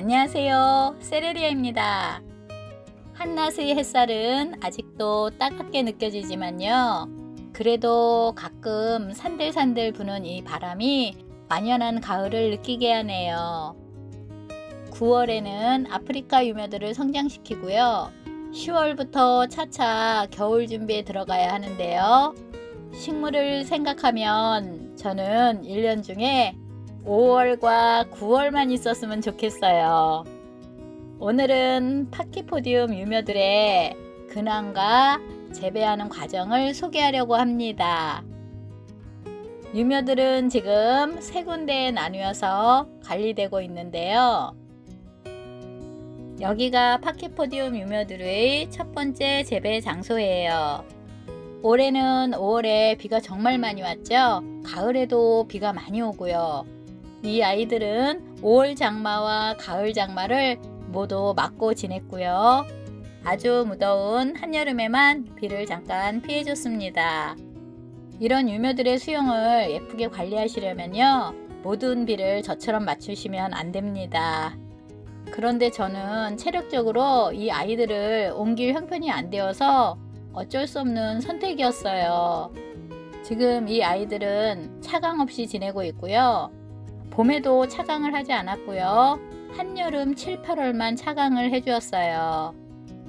안녕하세요. 세레리아입니다. 한낮의 햇살은 아직도 따갑게 느껴지지만요. 그래도 가끔 산들산들 부는 이 바람이 만연한 가을을 느끼게 하네요. 9월에는 아프리카 유며들을 성장시키고요. 10월부터 차차 겨울 준비에 들어가야 하는데요. 식물을 생각하면 저는 1년 중에 5월과 9월만 있었으면 좋겠어요. 오늘은 파키포디움 유며들의 근황과 재배하는 과정을 소개하려고 합니다. 유며들은 지금 3군데에 나뉘어서 관리되고 있는데요. 여기가 파키포디움 유며들의 첫 번째 재배 장소예요. 올해는 5월에 비가 정말 많이 왔죠. 가을에도 비가 많이 오고요. 이 아이들은 5월 장마와 가을 장마를 모두 맞고 지냈고요. 아주 무더운 한여름에만 비를 잠깐 피해줬습니다. 이런 유며들의 수영을 예쁘게 관리하시려면요, 모든 비를 저처럼 맞추시면 안 됩니다. 그런데 저는 체력적으로 이 아이들을 옮길 형편이 안 되어서 어쩔 수 없는 선택이었어요. 지금 이 아이들은 차강 없이 지내고 있고요. 봄에도 차강을 하지 않았고요. 한여름 7, 8월만 차강을 해주었어요.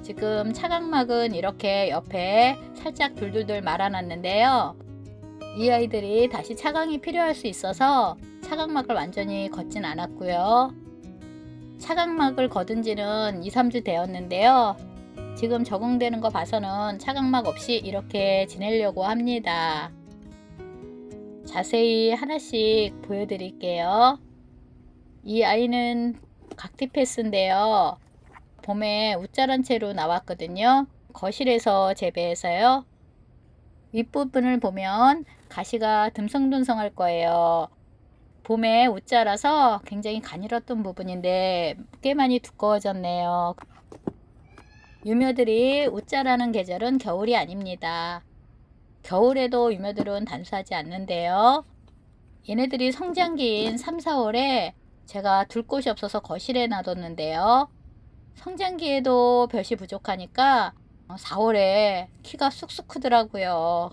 지금 차강막은 이렇게 옆에 살짝 둘둘둘 말아놨는데요. 이 아이들이 다시 차강이 필요할 수 있어서 차강막을 완전히 걷진 않았고요. 차강막을 걷은 지는 2, 3주 되었는데요. 지금 적응되는 거 봐서는 차강막 없이 이렇게 지내려고 합니다. 자세히 하나씩 보여드릴게요. 이 아이는 각티패스인데요. 봄에 웃자란 채로 나왔거든요. 거실에서 재배해서요. 윗부분을 보면 가시가 듬성듬성할 거예요. 봄에 웃자라서 굉장히 가늘었던 부분인데 꽤 많이 두꺼워졌네요. 유며들이 웃자라는 계절은 겨울이 아닙니다. 겨울에도 유며들은 단수하지 않는데요. 얘네들이 성장기인 3, 4월에 제가 둘 곳이 없어서 거실에 놔뒀는데요. 성장기에도 볕이 부족하니까 4월에 키가 쑥쑥 크더라고요.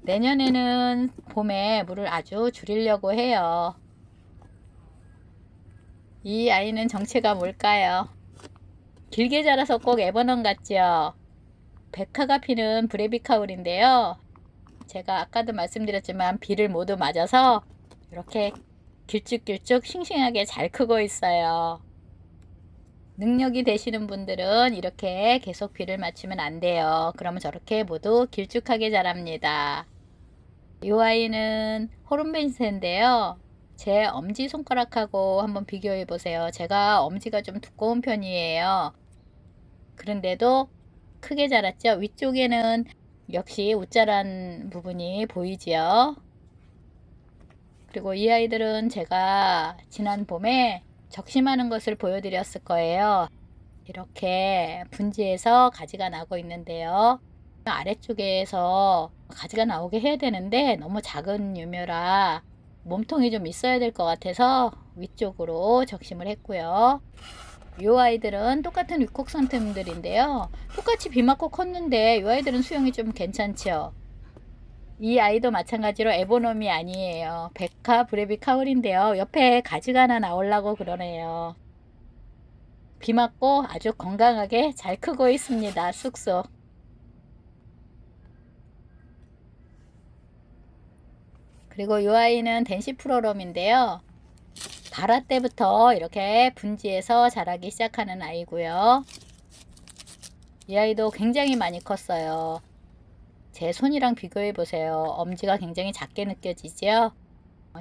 내년에는 봄에 물을 아주 줄이려고 해요. 이 아이는 정체가 뭘까요? 길게 자라서 꼭 에버넌 같죠? 백화가 피는 브레비카울인데요. 제가 아까도 말씀드렸지만 비를 모두 맞아서 이렇게 길쭉길쭉 싱싱하게 잘 크고 있어요. 능력이 되시는 분들은 이렇게 계속 비를 맞추면 안 돼요. 그러면 저렇게 모두 길쭉하게 자랍니다. 이 아이는 호른벤세인데요. 제 엄지손가락하고 한번 비교해 보세요. 제가 엄지가 좀 두꺼운 편이에요. 그런데도 크게 자랐죠. 위쪽에는 역시 웃자란 부분이 보이지요. 그리고 이 아이들은 제가 지난 봄에 적심하는 것을 보여드렸을 거예요. 이렇게 분지에서 가지가 나고 있는데요. 아래쪽에서 가지가 나오게 해야 되는데 너무 작은 유묘라 몸통이 좀 있어야 될 것 같아서 위쪽으로 적심을 했고요. 이 아이들은 똑같은 위콕상템들인데요. 똑같이 비 맞고 컸는데 이 아이들은 수영이 좀 괜찮죠. 이 아이도 마찬가지로 에보놈이 아니에요. 백화 브레비카울인데요. 옆에 가지가 하나 나오려고 그러네요. 비 맞고 아주 건강하게 잘 크고 있습니다. 쑥쑥. 그리고 이 아이는 덴시프로롬인데요. 발화 때부터 이렇게 분지에서 자라기 시작하는 아이고요. 이 아이도 굉장히 많이 컸어요. 제 손이랑 비교해 보세요. 엄지가 굉장히 작게 느껴지죠?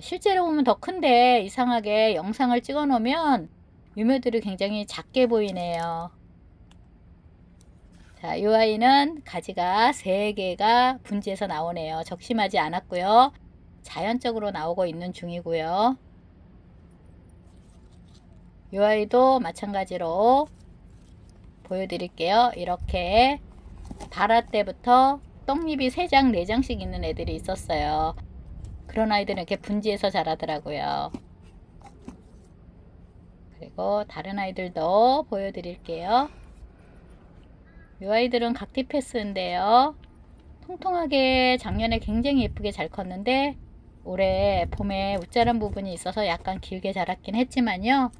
실제로 보면 더 큰데 이상하게 영상을 찍어 놓으면 유묘들이 굉장히 작게 보이네요. 자, 이 아이는 가지가 3개가 분지에서 나오네요. 적심하지 않았고요. 자연적으로 나오고 있는 중이고요. 이 아이도 마찬가지로 보여드릴게요. 이렇게 발화 때부터 떡잎이 3장, 4장씩 있는 애들이 있었어요. 그런 아이들은 이렇게 분지해서 자라더라고요. 그리고 다른 아이들도 보여드릴게요. 이 아이들은 각티 패스인데요. 통통하게 작년에 굉장히 예쁘게 잘 컸는데 올해 봄에 웃자란 부분이 있어서 약간 길게 자랐긴 했지만요.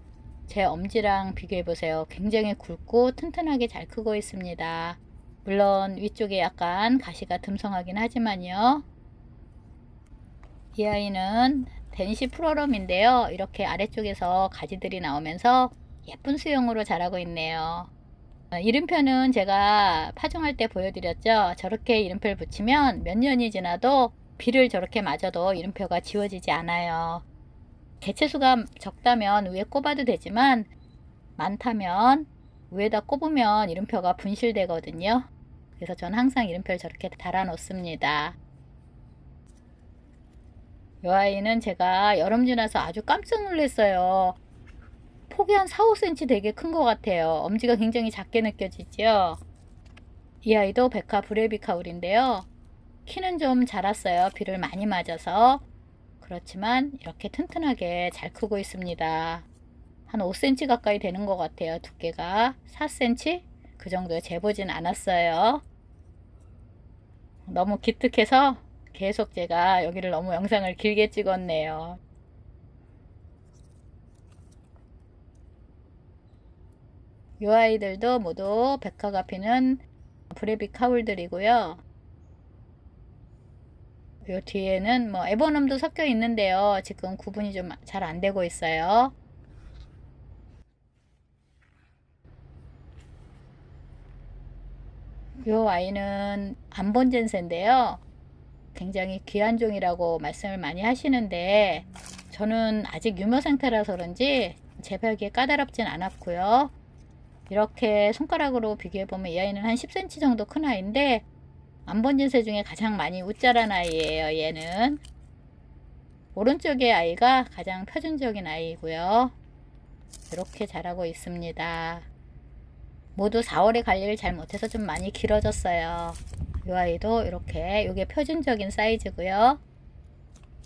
제 엄지랑 비교해 보세요. 굉장히 굵고 튼튼하게 잘 크고 있습니다. 물론 위쪽에 약간 가시가 듬성하긴 하지만요. 이 아이는 덴시 프로럼인데요. 이렇게 아래쪽에서 가지들이 나오면서 예쁜 수영으로 자라고 있네요. 이름표는 제가 파종할 때 보여드렸죠. 저렇게 이름표를 붙이면 몇 년이 지나도 비를 저렇게 맞아도 이름표가 지워지지 않아요. 개체수가 적다면 위에 꼽아도 되지만 많다면 위에다 꼽으면 이름표가 분실되거든요. 그래서 저는 항상 이름표를 저렇게 달아 놓습니다. 이 아이는 제가 여름 지나서 아주 깜짝 놀랐어요. 폭이 한 4-5cm 되게 큰 것 같아요. 엄지가 굉장히 작게 느껴지죠. 이 아이도 백화 브레비카울인데요. 키는 좀 자랐어요. 비를 많이 맞아서. 그렇지만 이렇게 튼튼하게 잘 크고 있습니다. 한 5cm 가까이 되는 것 같아요. 두께가 4cm? 그 정도에 재보진 않았어요. 너무 기특해서 계속 제가 여기를 너무 영상을 길게 찍었네요. 이 아이들도 모두 백화가 피는 브레비카울들이고요. 요 뒤에는 뭐 에버넘도 섞여 있는데요. 지금 구분이 좀 잘 안 되고 있어요. 요 아이는 암본젠세인데요. 굉장히 귀한 종이라고 말씀을 많이 하시는데 저는 아직 유묘 상태라서 그런지 재배하기에 까다롭진 않았고요. 이렇게 손가락으로 비교해 보면 이 아이는 한 10cm 정도 큰 아이인데 암본진세 중에 가장 많이 웃자란 아이예요. 얘는 오른쪽의 아이가 가장 표준적인 아이고요. 이렇게 자라고 있습니다. 모두 4월에 관리를 잘 못해서 좀 많이 길어졌어요. 이 아이도 이렇게 이게 표준적인 사이즈고요.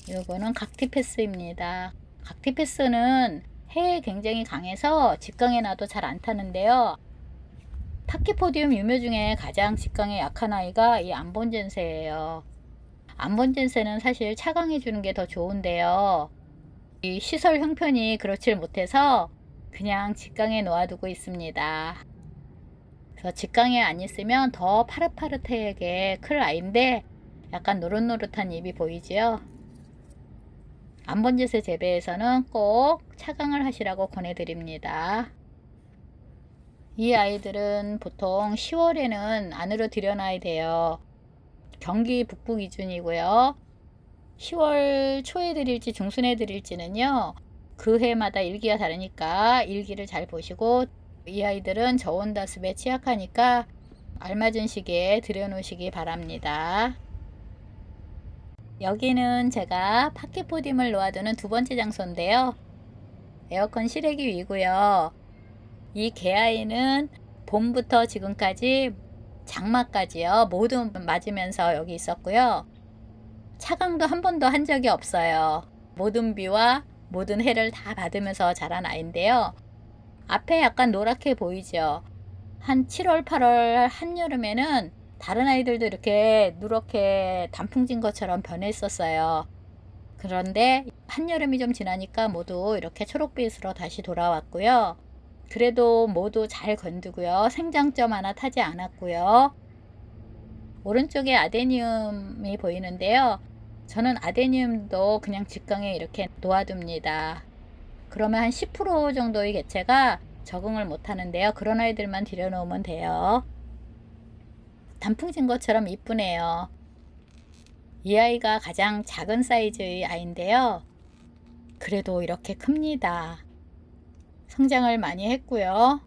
요거는 각티패스입니다. 각티패스는 해에 굉장히 강해서 직강에 놔도 잘 안 타는데요. 타키포디움 유묘 중에 가장 직강에 약한 아이가 이 암본젠세예요. 암본젠세는 사실 차강해 주는 게 더 좋은데요. 이 시설 형편이 그렇질 못해서 그냥 직강에 놓아두고 있습니다. 그래서 직강에 안 있으면 더 파릇파릇하게 클 아이인데 약간 노릇노릇한 잎이 보이지요. 암본젯의 재배에서는 꼭 차강을 하시라고 권해드립니다. 이 아이들은 보통 10월에는 안으로 들여놔야 돼요. 경기 북부 기준이고요. 10월 초에 드릴지 중순에 드릴지는요. 그 해마다 일기가 다르니까 일기를 잘 보시고 이 아이들은 저온다습에 취약하니까 알맞은 시기에 들여놓으시기 바랍니다. 여기는 제가 파키포딤을 놓아두는 두 번째 장소인데요. 에어컨 실외기 위고요. 이 개아이는 봄부터 지금까지 장마까지요. 모두 맞으면서 여기 있었고요. 차강도 한 번도 한 적이 없어요. 모든 비와 모든 해를 다 받으면서 자란 아이인데요. 앞에 약간 노랗게 보이죠. 한 7월, 8월 한여름에는 다른 아이들도 이렇게 누렇게 단풍진 것처럼 변했었어요. 그런데 한여름이 좀 지나니까 모두 이렇게 초록빛으로 다시 돌아왔고요. 그래도 모두 잘 건두고요. 생장점 하나 타지 않았고요. 오른쪽에 아데니움이 보이는데요. 저는 아데니움도 그냥 직강에 이렇게 놓아둡니다. 그러면 한 10% 정도의 개체가 적응을 못 하는데요. 그런 아이들만 들여놓으면 돼요. 단풍진 것처럼 이쁘네요. 이 아이가 가장 작은 사이즈의 아이인데요. 그래도 이렇게 큽니다. 성장을 많이 했고요.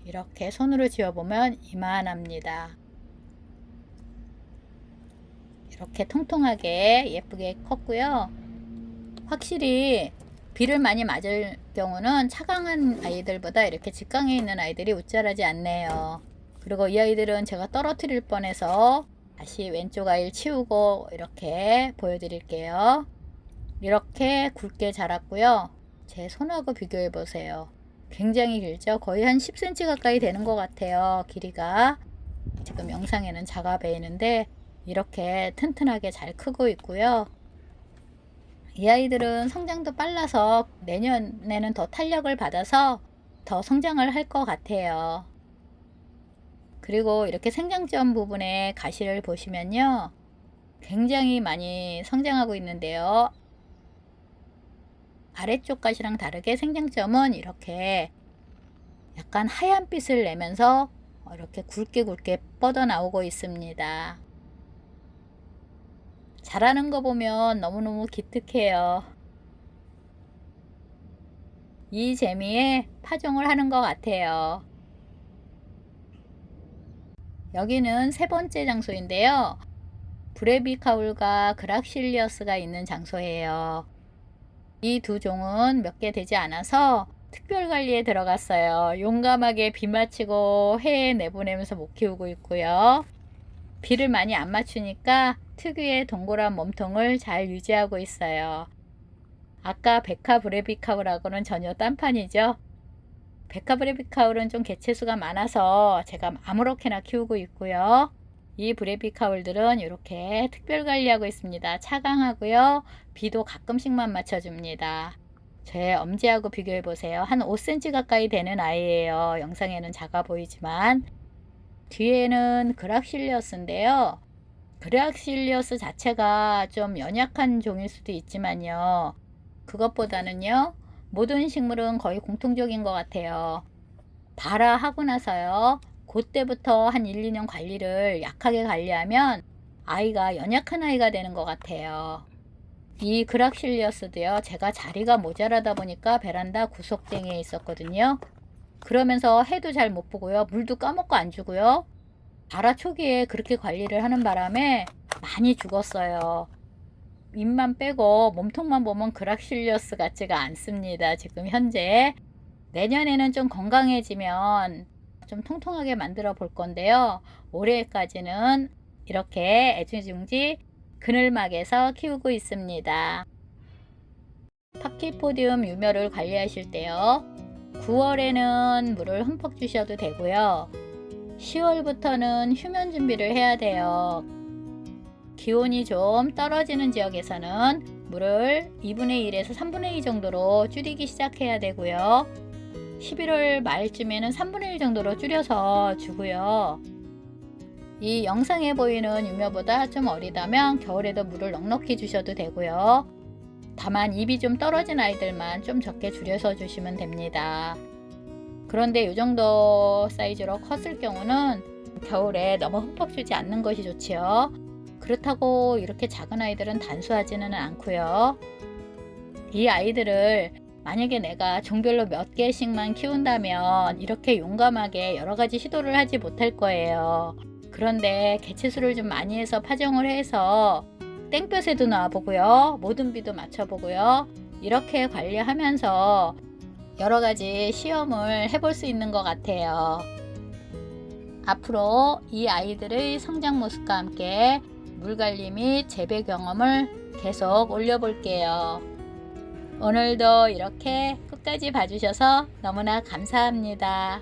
이렇게 손으로 쥐어보면 이만합니다. 이렇게 통통하게 예쁘게 컸고요. 확실히 비를 많이 맞을 경우는 차강한 아이들보다 이렇게 직강에 있는 아이들이 웃자라지 않네요. 그리고 이 아이들은 제가 떨어뜨릴 뻔해서 다시 왼쪽 아이를 치우고 이렇게 보여드릴게요. 이렇게 굵게 자랐고요. 제 손하고 비교해 보세요. 굉장히 길죠? 거의 한 10cm 가까이 되는 것 같아요. 길이가. 지금 영상에는 작아 보이는데 이렇게 튼튼하게 잘 크고 있고요. 이 아이들은 성장도 빨라서 내년에는 더 탄력을 받아서 더 성장을 할 것 같아요. 그리고 이렇게 생장점 부분에 가시를 보시면요. 굉장히 많이 성장하고 있는데요. 아래쪽 가시랑 다르게 생장점은 이렇게 약간 하얀빛을 내면서 이렇게 굵게 뻗어 나오고 있습니다. 자라는 거 보면 너무너무 기특해요. 이 재미에 파종을 하는 것 같아요. 여기는 세 번째 장소인데요. 브레비카울과 그락실리어스가 있는 장소예요. 이 두 종은 몇 개 되지 않아서 특별 관리에 들어갔어요. 용감하게 비 맞히고 해에 내보내면서 못 키우고 있고요. 비를 많이 안 맞추니까 특유의 동그란 몸통을 잘 유지하고 있어요. 아까 베카 브레비카울하고는 전혀 딴판이죠. 베카 브레비카울은 좀 개체수가 많아서 제가 아무렇게나 키우고 있고요. 이 브레비카울들은 이렇게 특별 관리하고 있습니다. 차강하고요. 비도 가끔씩만 맞춰줍니다. 제 엄지하고 비교해 보세요. 한 5cm 가까이 되는 아이예요. 영상에는 작아 보이지만 뒤에는 그락실리어스인데요. 그락실리어스 자체가 좀 연약한 종일 수도 있지만요. 그것보다는요. 모든 식물은 거의 공통적인 것 같아요. 발화하고 나서요. 그때부터 한 1, 2년 관리를 약하게 관리하면 아이가 연약한 아이가 되는 것 같아요. 이 그락실리어스도요. 제가 자리가 모자라다 보니까 베란다 구석탱이에 있었거든요. 그러면서 해도 잘 못 보고요. 물도 까먹고 안 주고요. 발화 초기에 그렇게 관리를 하는 바람에 많이 죽었어요. 잎만 빼고 몸통만 보면 그락실리어스 같지가 않습니다. 지금 현재. 내년에는 좀 건강해지면 좀 통통하게 만들어 볼 건데요. 올해까지는 이렇게 애지중지 그늘막에서 키우고 있습니다. 파키포디움 유묘를 관리하실 때요. 9월에는 물을 흠뻑 주셔도 되고요. 10월부터는 휴면 준비를 해야 돼요. 기온이 좀 떨어지는 지역에서는 물을 2분의 1에서 3분의 2 정도로 줄이기 시작해야 되고요. 11월 말쯤에는 3분의 1 정도로 줄여서 주고요. 이 영상에 보이는 유묘보다 좀 어리다면 겨울에도 물을 넉넉히 주셔도 되고요. 다만 잎이 좀 떨어진 아이들만 좀 적게 줄여서 주시면 됩니다. 그런데 이 정도 사이즈로 컸을 경우는 겨울에 너무 흠뻑 주지 않는 것이 좋지요. 그렇다고 이렇게 작은 아이들은 단수하지는 않고요. 이 아이들을 만약에 내가 종별로 몇 개씩만 키운다면 이렇게 용감하게 여러 가지 시도를 하지 못할 거예요. 그런데 개체수를 좀 많이 해서 파종을 해서 땡볕에도 놔보고요. 모든 비도 맞춰보고요. 이렇게 관리하면서 여러 가지 시험을 해볼 수 있는 것 같아요. 앞으로 이 아이들의 성장 모습과 함께 물관리 및 재배 경험을 계속 올려볼게요. 오늘도 이렇게 끝까지 봐주셔서 너무나 감사합니다.